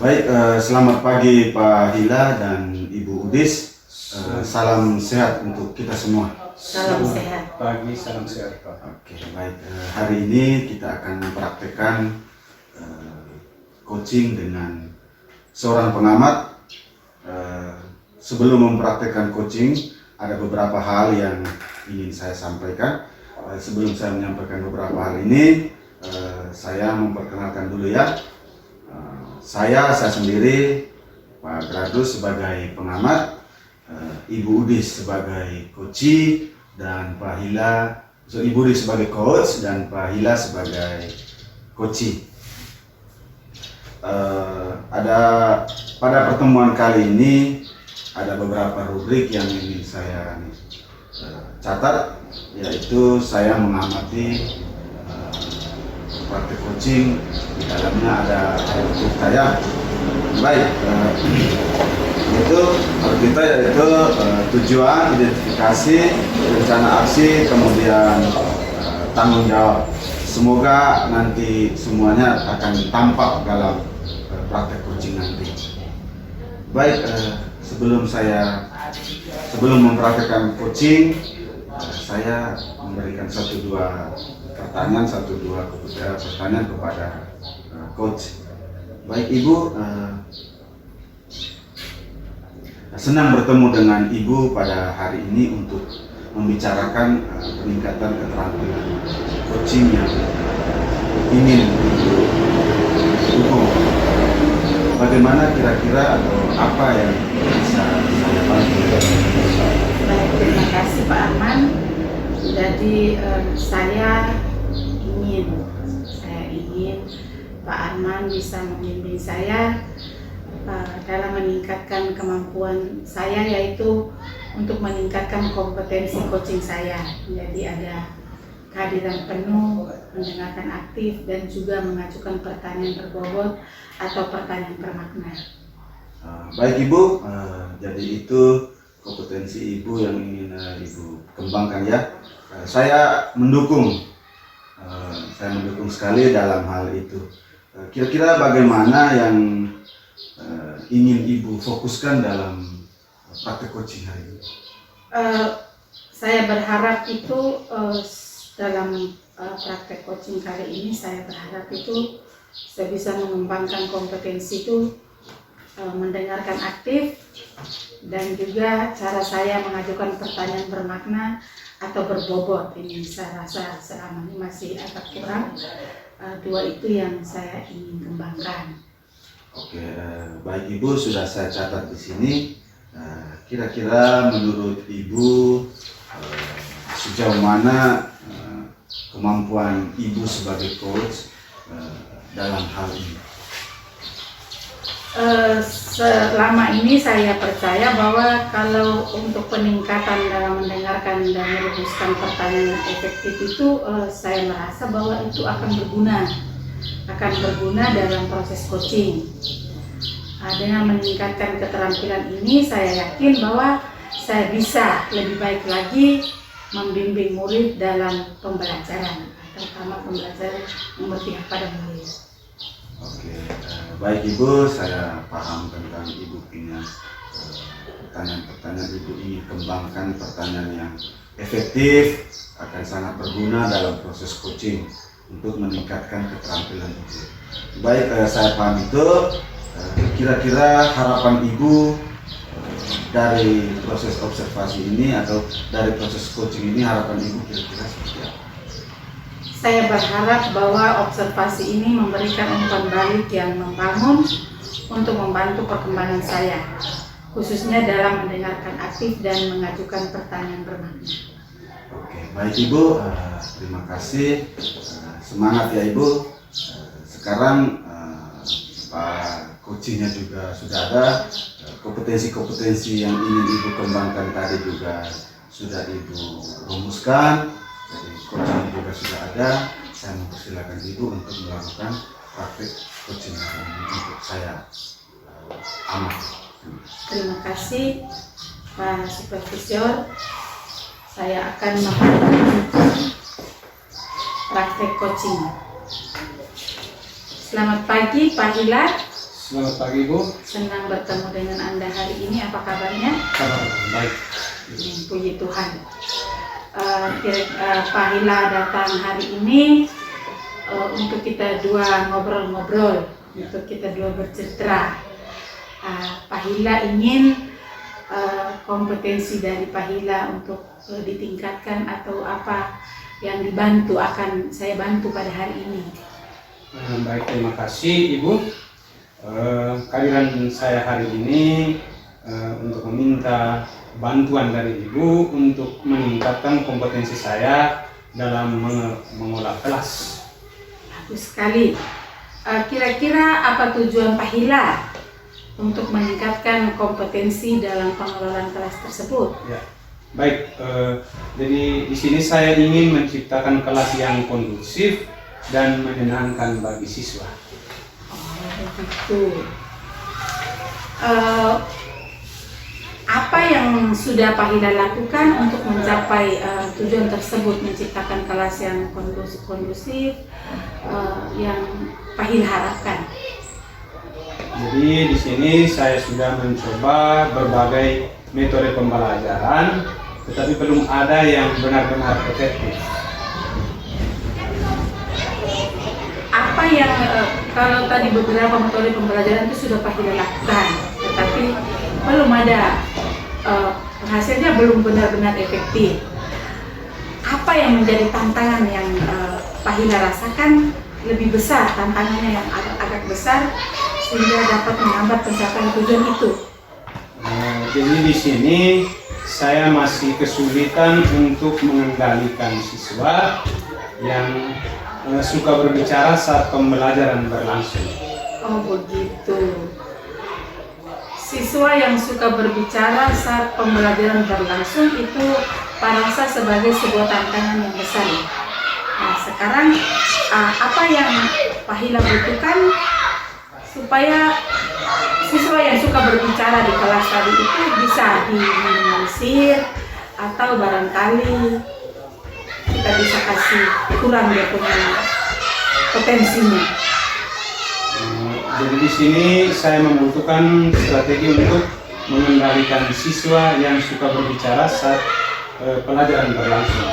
Baik, selamat pagi Pak Hila dan Ibu Udis. Salam sehat untuk kita semua. Salam sehat. Pagi, salam sehat Pak. Oke, baik. Hari ini kita akan mempraktekkan coaching dengan seorang pengamat. Sebelum mempraktekkan coaching, ada beberapa hal yang ingin saya sampaikan. Sebelum saya menyampaikan beberapa hal ini, saya memperkenalkan dulu ya. Saya sendiri, Pak Gradus sebagai pengamat, Ibu Udis sebagai coach, dan Pak Hila, Ibu Udis sebagai coach dan Pak Hila sebagai coach. Pada pertemuan kali ini ada beberapa rubrik yang ingin saya catat, yaitu saya mengamati praktek coaching. Di dalamnya ada rubrik saya. Baik, itu kita yaitu tujuan, identifikasi, rencana aksi, kemudian tanggung jawab. Semoga nanti semuanya akan tampak dalam praktek coaching nanti. Baik, sebelum mempraktekkan coaching, saya memberikan satu dua pertanyaan kepada coach. Baik Ibu, senang bertemu dengan Ibu pada hari ini untuk membicarakan peningkatan keterampilan coaching yang ingin Ibu dukung. Bagaimana kira-kira atau apa yang bisa saya bantu? Baik, terima kasih Pak Arman. Jadi saya ingin Pak Arman bisa membimbing saya dalam meningkatkan kemampuan saya, yaitu untuk meningkatkan kompetensi coaching saya. Jadi ada kehadiran penuh, mendengarkan aktif, dan juga mengajukan pertanyaan berbobot atau pertanyaan bermakna. Baik Ibu, jadi itu kompetensi Ibu yang ingin Ibu kembangkan ya. Saya mendukung sekali dalam hal itu. Kira-kira bagaimana yang ingin Ibu fokuskan dalam praktek coaching hari ini? Saya berharap itu dalam praktek coaching kali ini, saya berharap itu saya bisa mengembangkan kompetensi itu mendengarkan aktif, dan juga cara saya mengajukan pertanyaan bermakna atau berbobot. Ini saya rasa selama ini masih agak kurang. Dua itu yang saya ingin kembangkan. Oke, baik Ibu, sudah saya catat di sini. Kira-kira menurut Ibu sejauh mana kemampuan Ibu sebagai coach dalam hal ini? Selama ini saya percaya bahwa kalau untuk peningkatan dalam mendengarkan dan merumuskan pertanyaan yang efektif itu, saya merasa bahwa itu akan berguna dalam proses coaching. Dengan meningkatkan keterampilan ini, saya yakin bahwa saya bisa lebih baik lagi membimbing murid dalam pembelajaran, terutama pembelajaran yang berpihak pada murid. Oke, baik Ibu, saya paham tentang Ibu punya pertanyaan-pertanyaan. Ibu ingin kembangkan pertanyaan yang efektif, akan sangat berguna dalam proses coaching untuk meningkatkan keterampilan Ibu. Baik, saya paham itu. Kira-kira harapan Ibu dari proses observasi ini atau dari proses coaching ini, harapan Ibu kira-kira seperti apa? Saya berharap bahwa observasi ini memberikan umpan balik yang membangun untuk membantu perkembangan saya, khususnya dalam mendengarkan aktif dan mengajukan pertanyaan bermakna. Oke, baik Ibu, terima kasih. Semangat ya Ibu. Sekarang Pak coachingnya juga sudah ada, kompetensi-kompetensi yang ingin Ibu kembangkan tadi juga sudah Ibu rumuskan. Jadi coaching juga sudah ada. Saya mempersilakan Ibu untuk melakukan praktik coaching untuk saya amati. Terima kasih Pak Supervisor. Saya akan melakukan praktek coaching. Selamat pagi Pak Hila. Selamat pagi Ibu. Senang bertemu dengan Anda hari ini. Apa kabarnya? Kabar baik. Puji Tuhan. Pak Hila datang hari ini untuk kita dua ngobrol-ngobrol, untuk kita dua bercerita. Pak Hila ingin kompetensi dari Pak Hila untuk ditingkatkan atau apa yang dibantu akan saya bantu pada hari ini. Baik, terima kasih Ibu. Kehadiran saya hari ini untuk meminta bantuan dari Ibu untuk meningkatkan kompetensi saya dalam mengolah kelas. Bagus sekali. Kira-kira apa tujuan Pak Hila untuk meningkatkan kompetensi dalam pengelolaan kelas tersebut? Ya, baik. Jadi di sini saya ingin menciptakan kelas yang kondusif dan menyenangkan bagi siswa. Oh, begitu. Apa yang sudah Pak Hila lakukan untuk mencapai tujuan tersebut, menciptakan kelas yang kondusif yang Pak Hila harapkan? Jadi di sini saya sudah mencoba berbagai metode pembelajaran, tetapi belum ada yang benar-benar efektif. Apa yang kalau tadi beberapa metode pembelajaran itu sudah Pak Hila lakukan, tetapi belum ada hasilnya, belum benar-benar efektif. Apa yang menjadi tantangan yang Pak Hila rasakan lebih besar, tantangannya yang agak besar sehingga dapat menghambat pencapaian tujuan itu? Jadi di sini saya masih kesulitan untuk mengendalikan siswa yang suka berbicara saat pembelajaran berlangsung. Oh begitu. Siswa yang suka berbicara saat pembelajaran berlangsung itu Pak rasa sebagai sebuah tantangan yang besar. Nah sekarang apa yang Pak Hila butuhkan supaya siswa yang suka berbicara di kelas tadi itu bisa diminimalisir, atau barangkali kita bisa kasih kurang dia punya potensinya? Jadi di sini saya membutuhkan strategi untuk mengendalikan siswa yang suka berbicara saat pelajaran berlangsung.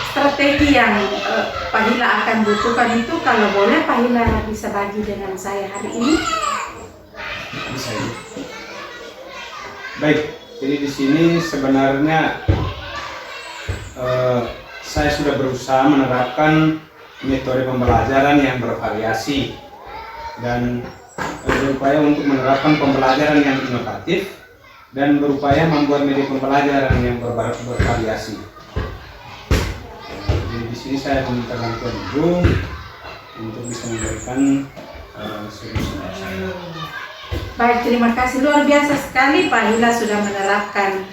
Strategi yang Pak Hila akan butuhkan itu, kalau boleh Pak Hila bisa bagi dengan saya hari ini? Bisa ya. Baik, jadi di sini sebenarnya saya sudah berusaha menerapkan metode pembelajaran yang bervariasi dan berupaya untuk menerapkan pembelajaran yang inovatif dan berupaya membuat media pembelajaran yang bervariasi. Jadi di sini saya meminta bantuan Ibu untuk bisa memberikan solusi saya. Baik, terima kasih. Luar biasa sekali Pak Hila sudah menerapkan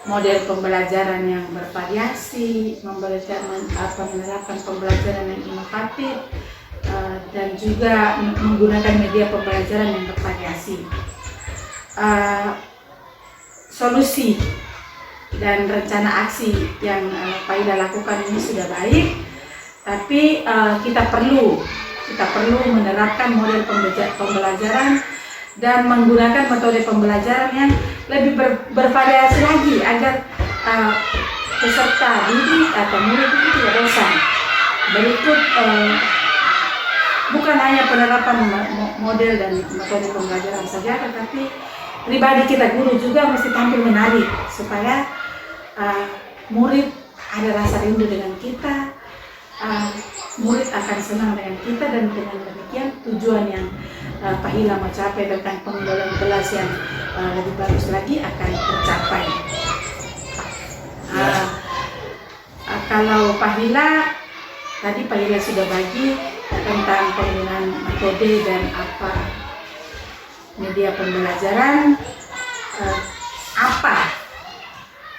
model pembelajaran yang bervariasi, menerapkan pembelajaran yang inovatif, dan juga menggunakan media pembelajaran yang bervariasi. Solusi dan rencana aksi yang Pak Hila lakukan ini sudah baik, tapi kita perlu menerapkan model pembelajaran dan menggunakan metode pembelajaran yang lebih bervariasi lagi agar peserta didik atau murid itu tidak bosan. Berikut bukan hanya penerapan model dan metode pembelajaran saja, tetapi pribadi kita guru juga mesti tampil menarik supaya murid ada rasa rindu dengan kita, murid akan senang dengan kita, dan dengan demikian tujuan yang Pak Hila mau capai tentang pengelolaan kelas yang lebih bagus lagi akan tercapai. Kalau Pak Hila, tadi Pak Hila sudah bagi tentang penggunaan metode dan media pembelajaran.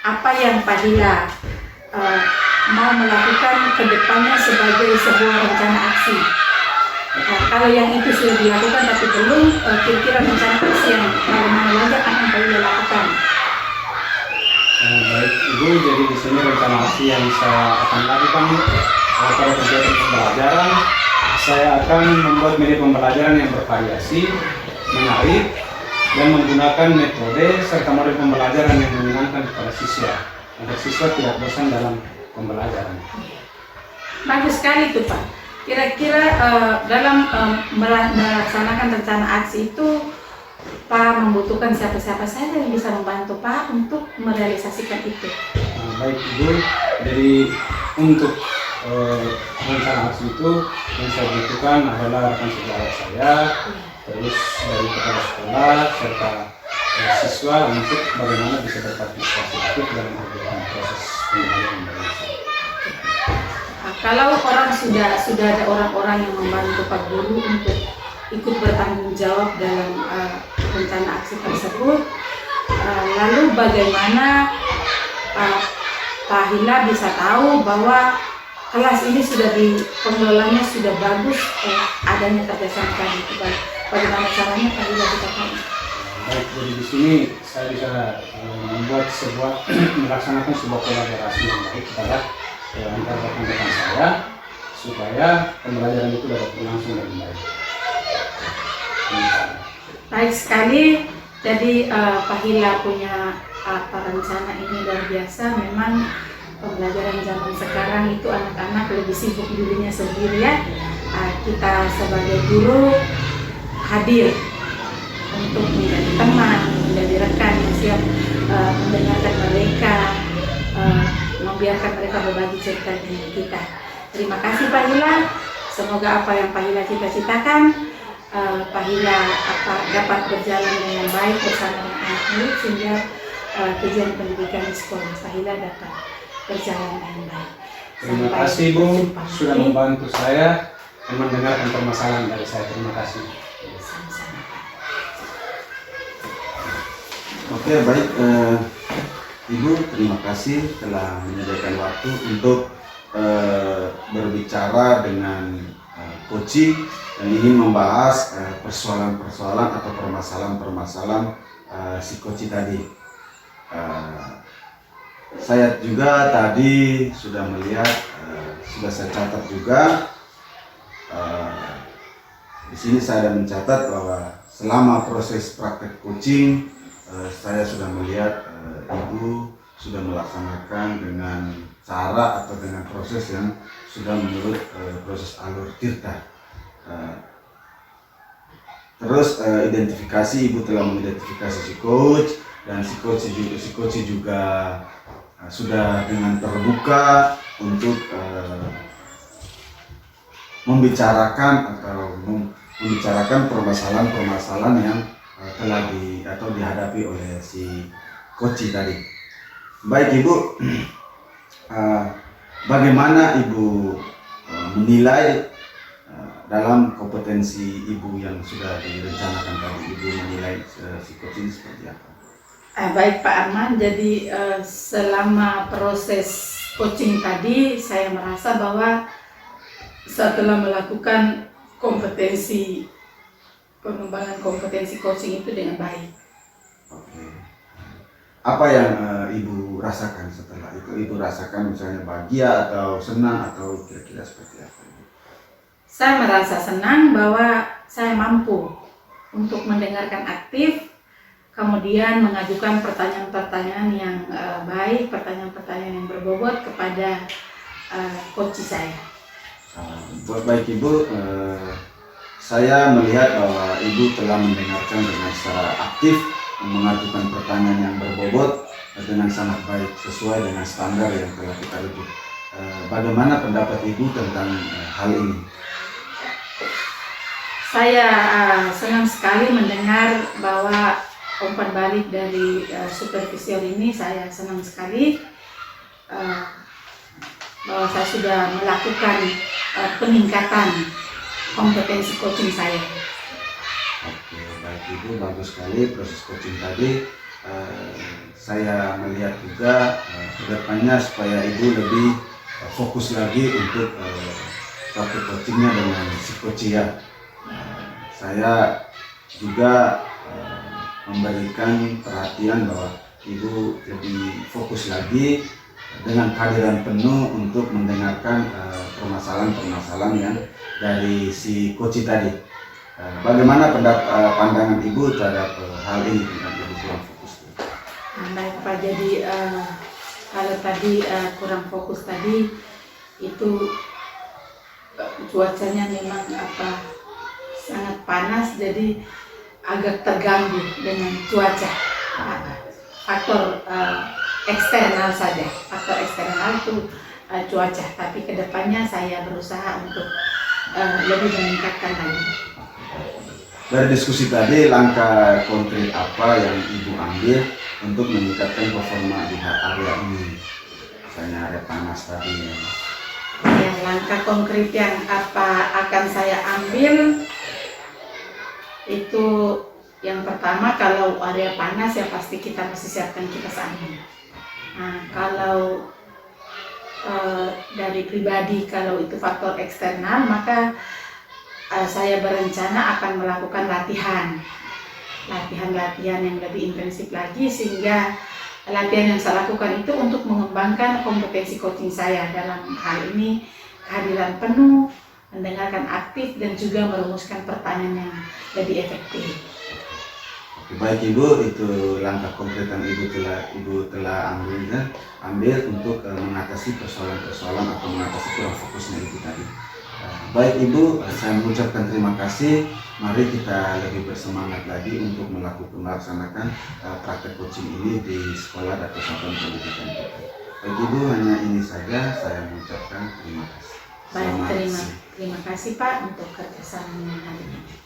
Apa yang Pak Hila mau melakukan ke depannya sebagai sebuah rencana aksi? Kalau yang itu sudah dilakukan tapi belum, kira-kira rencana aksi yang mana lagi akan Pak Hila lakukan? Baik Ibu, jadi di sini rencana aksi yang saya akan lakukan pada kegiatan pembelajaran saya akan membuat media pembelajaran yang bervariasi, menarik, dan menggunakan metode serta model pembelajaran yang menyenangkan kepada siswa, agar siswa tidak bosan dalam pembelajaran. Bagus sekali tuh Pak. Kira-kira dalam melaksanakan rencana aksi itu Pak membutuhkan siapa-siapa saja yang bisa membantu Pak untuk merealisasikan itu? Baik Ibu, jadi untuk rencana aksi itu yang saya butuhkan adalah rekan sejawat saya, terus dari kepala sekolah serta siswa untuk bagaimana bisa berpartisipasi aktif dalam kegiatan proses pembelajaran bahasa. Kalau orang sudah ada orang-orang yang membantu Pak Guru untuk ikut bertanggung jawab dalam rencana aksi tersebut, lalu bagaimana Pak Hila bisa tahu bahwa kelas ini sudah pengelolanya sudah bagus, adanya kerjasama tadi? Bagaimana caranya Pak Hila bisa tahu? Baik, jadi di sini saya bisa melaksanakan sebuah kolaborasi yang baik kepada antar rekan-rekan saya supaya pembelajaran itu dapat berlangsung dengan baik. Baik sekali. Jadi Pak Hila punya rencana ini luar biasa. Memang pembelajaran zaman sekarang itu anak-anak lebih sibuk dirinya sendiri ya. Kita sebagai guru hadir untuk menjadi teman, menjadi rekan yang siap mendengarkan mereka, membiarkan mereka berbagi cerita dengan kita. Terima kasih Pak Hila. Semoga apa yang Pak Hila cita-citakan, Pak Hila dapat berjalan dengan baik bersama dengan anak murid sehingga tujuan pendidikan di sekolah Pak Hila dapat berjalan dengan baik. Terima kasih Bu sudah membantu saya dan mendengarkan permasalahan dari saya. Terima kasih. Sama-sama Pak. Oke, baik Ibu, terima kasih telah menyediakan waktu untuk berbicara dengan coaching dan ingin membahas persoalan-persoalan atau permasalahan-permasalahan si coaching tadi. Saya juga tadi sudah melihat, sudah saya catat juga. Di sini saya ada mencatat bahwa selama proses praktek coaching saya sudah melihat Ibu sudah melaksanakan dengan cara atau dengan proses yang sudah menurut proses alur tirta. Terus identifikasi, Ibu telah mengidentifikasi si coach dan si coach juga sudah dengan terbuka untuk membicarakan permasalahan yang telah dihadapi oleh si coach tadi. Baik Ibu, bagaimana Ibu menilai dalam kompetensi Ibu yang sudah direncanakan tadi, Ibu menilai si coach ini seperti apa? Baik Pak Arman, jadi selama proses coaching tadi saya merasa bahwa setelah melakukan pengembangan kompetensi coaching itu dengan baik. Oke. Apa yang Ibu rasakan setelah itu? Ibu rasakan misalnya bahagia atau senang atau kira-kira seperti apa? Saya merasa senang bahwa saya mampu untuk mendengarkan aktif, kemudian mengajukan pertanyaan-pertanyaan yang baik, pertanyaan-pertanyaan yang berbobot kepada coach saya. Baik Ibu, saya melihat bahwa Ibu telah mendengarkan dengan secara aktif, mengajukan pertanyaan yang berbobot dengan sangat baik sesuai dengan standar yang telah kita rujuk. Bagaimana pendapat Ibu tentang hal ini? Saya senang sekali mendengar bahwa umpan balik dari supervisor ini. Saya senang sekali bahwa saya sudah melakukan peningkatan kompetensi coaching saya. Oke, baik Ibu, bagus sekali proses coaching tadi. Saya melihat juga kedepannya supaya Ibu lebih fokus lagi untuk praktik coachingnya dengan si coach ya. Saya juga memberikan perhatian bahwa Ibu lebih fokus lagi dengan kehadiran penuh untuk mendengar mendengarkan permasalahan-permasalahan yang dari si Koci tadi. Bagaimana pandangan Ibu terhadap hal ini tentang Ibu kurang fokus? Baik Pak, jadi kalau tadi kurang fokus tadi itu cuacanya memang sangat panas, jadi agak terganggu dengan cuaca. Faktor eksternal saja, faktor eksternal itu cuaca. Tapi kedepannya saya berusaha untuk lebih meningkatkan lagi. Dari diskusi tadi, langkah konkret apa yang Ibu ambil untuk meningkatkan performa di area ini? Misalnya area panas tadi. Ya, langkah konkret yang akan saya ambil itu yang pertama, kalau area panas ya pasti kita mesti siapkan kipas angin. Nah, kalau dari pribadi, kalau itu faktor eksternal, maka saya berencana akan melakukan latihan yang lebih intensif lagi, sehingga latihan yang saya lakukan itu untuk mengembangkan kompetensi coaching saya dalam hal ini, kehadiran penuh, mendengarkan aktif, dan juga merumuskan pertanyaan yang lebih efektif. Baik Ibu, itu langkah konkret yang Ibu telah ambil untuk mengatasi persoalan-persoalan atau mengatasi kurang fokusnya Ibu tadi. Baik Ibu, saya mengucapkan terima kasih. Mari kita lebih bersemangat lagi untuk melaksanakan praktek coaching ini di sekolah atau satuan pendidikan kita. Baik Ibu, hanya ini saja saya mengucapkan terima kasih. Baik, terima kasih Pak untuk kerjasamanya hari ini.